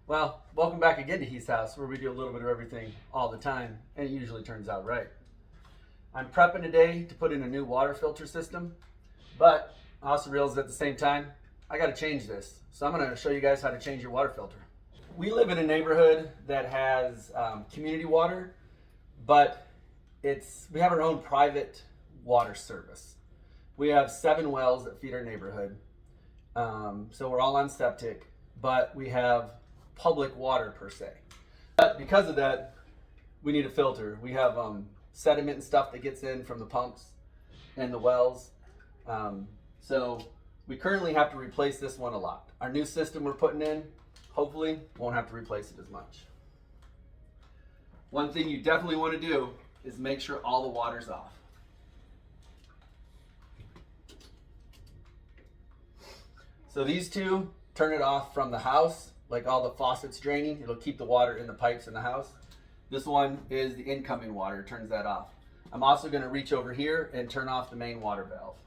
Well, welcome back again to Heath's House, where we do a little bit of everything all the time, and it usually turns out right. I'm prepping today to put in a new water filter system, but I also realized at the same time, I got to change this. So I'm going to show you guys how to change your water filter. We live in a neighborhood that has community water, but we have our own private water service. We have 7 wells that feed our neighborhood, so we're all on septic, but we have public water per se. But because of that, we need a filter. We have sediment and stuff that gets in from the pumps and the wells. So we currently have to replace this one a lot. Our new system we're putting in, hopefully, won't have to replace it as much. One thing you definitely want to do is make sure all the water's off. So these two, turn it off from the house, like all the faucets draining. It'll keep the water in the pipes in the house. This one is the incoming water, turns that off. I'm also going to reach over here and turn off the main water valve.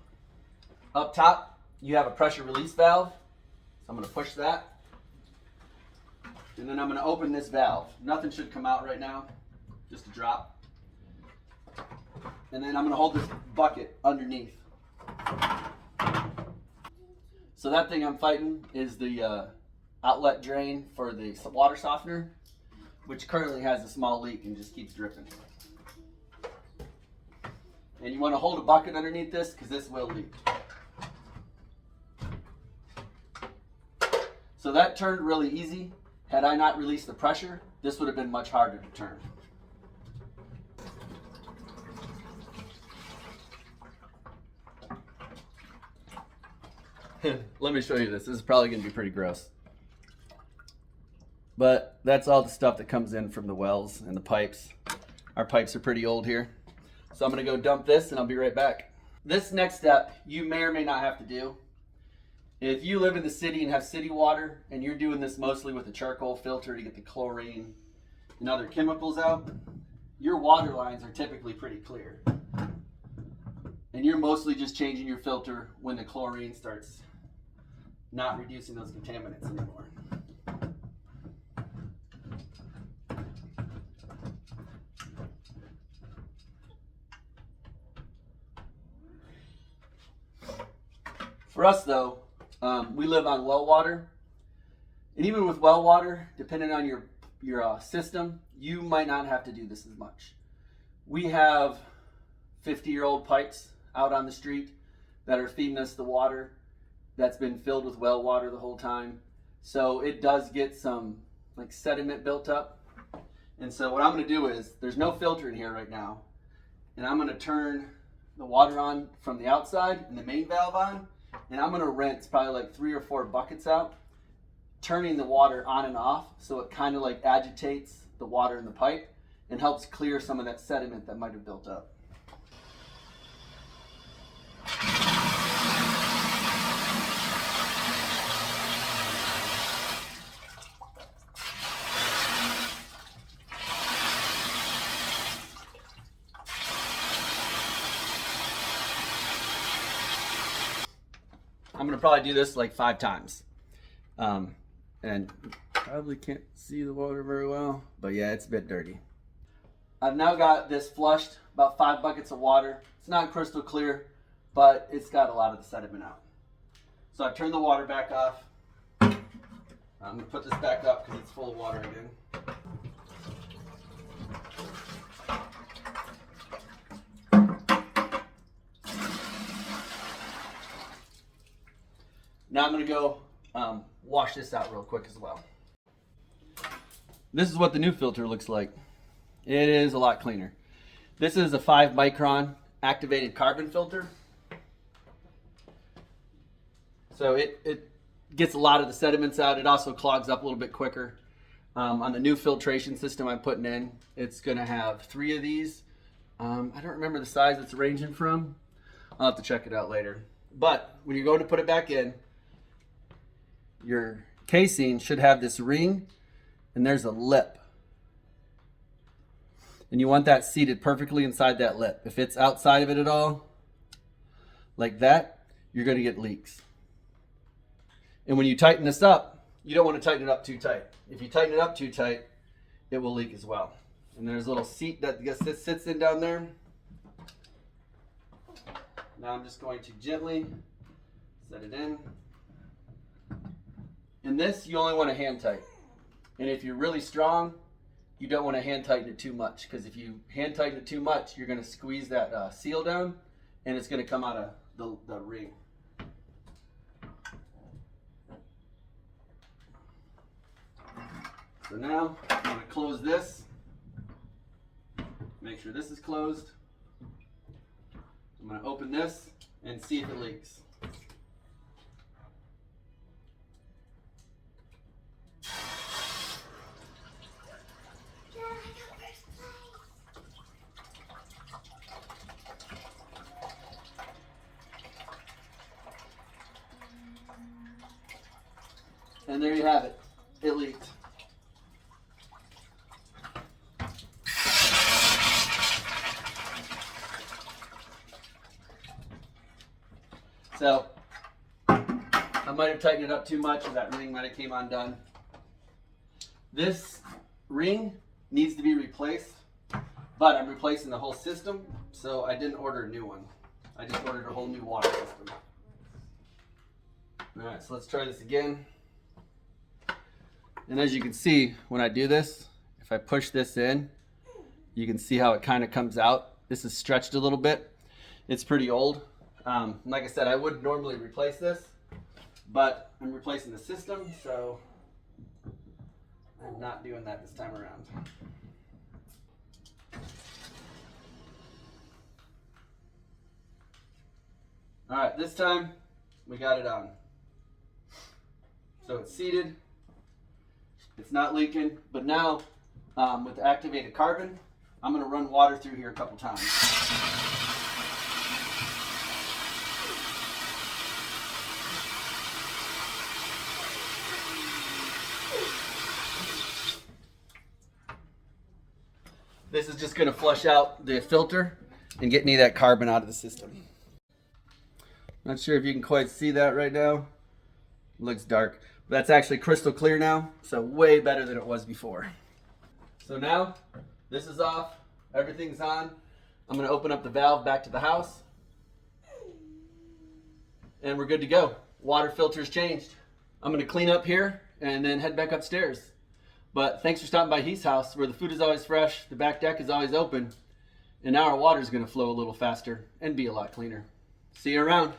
Up top, you have a pressure release valve. So I'm going to push that. And then I'm going to open this valve. Nothing should come out right now, just a drop. And then I'm going to hold this bucket underneath. So that thing I'm fighting is the outlet drain for the water softener, which currently has a small leak and just keeps dripping. And you want to hold a bucket underneath this because this will leak. So that turned really easy. Had I not released the pressure, this would have been much harder to turn. Let me show you this. This is probably going to be pretty gross. But that's all the stuff that comes in from the wells and the pipes. Our pipes are pretty old here. So I'm going to go dump this and I'll be right back. This next step you may or may not have to do. If you live in the city and have city water and you're doing this mostly with a charcoal filter to get the chlorine and other chemicals out, your water lines are typically pretty clear. And you're mostly just changing your filter when the chlorine starts not reducing those contaminants anymore. For us though, we live on well water, and even with well water, depending on your system, you might not have to do this as much. We have 50-year-old pipes out on the street that are feeding us the water that's been filled with well water the whole time. So it does get some like sediment built up. And so what I'm going to do is, there's no filter in here right now, and I'm going to turn the water on from the outside and the main valve on, and I'm going to rinse probably like 3 or 4 buckets out, turning the water on and off so it kind of like agitates the water in the pipe and helps clear some of that sediment that might have built up. I'm gonna probably do this like 5 times. And probably can't see the water very well, but yeah, it's a bit dirty. I've now got this flushed, about 5 buckets of water. It's not crystal clear, but it's got a lot of the sediment out. So I've turned the water back off. I'm gonna put this back up because it's full of water again. Now I'm going to go wash this out real quick as well. This is what the new filter looks like. It is a lot cleaner. This is a 5 micron activated carbon filter. So it gets a lot of the sediments out. It also clogs up a little bit quicker. On the new filtration system I'm putting in, it's going to have 3 of these. I don't remember the size it's ranging from. I'll have to check it out later. But when you're going to put it back in, your casing should have this ring, and there's a lip. And you want that seated perfectly inside that lip. If it's outside of it at all, like that, you're going to get leaks. And when you tighten this up, you don't want to tighten it up too tight. If you tighten it up too tight, it will leak as well. And there's a little seat that sits in down there. Now I'm just going to gently set it in. In this, you only want to hand tighten. And if you're really strong, you don't want to hand tighten it too much, because if you hand tighten it too much, you're going to squeeze that seal down and it's going to come out of the ring. So now I'm going to close this. Make sure this is closed. I'm going to open this and see if it leaks. And there you have it. It leaked. So I might have tightened it up too much, or that ring might have came undone. This ring needs to be replaced, but I'm replacing the whole system, so I didn't order a new one. I just ordered a whole new water system. All right, so let's try this again. And as you can see, when I do this, if I push this in, you can see how it kind of comes out. This is stretched a little bit. It's pretty old. Like I said, I would normally replace this, but I'm replacing the system, so I'm not doing that this time around. All right, this time we got it on. So it's seated. It's not leaking, but now with the activated carbon, I'm going to run water through here a couple times. This is just going to flush out the filter and get any of that carbon out of the system. Not sure if you can quite see that right now. It looks dark. That's actually crystal clear now, so way better than it was before. So now, this is off, everything's on. I'm gonna open up the valve back to the house, and we're good to go. Water filter's changed. I'm gonna clean up here and then head back upstairs. But thanks for stopping by Heath's house, where the food is always fresh, the back deck is always open, and now our water's gonna flow a little faster and be a lot cleaner. See you around.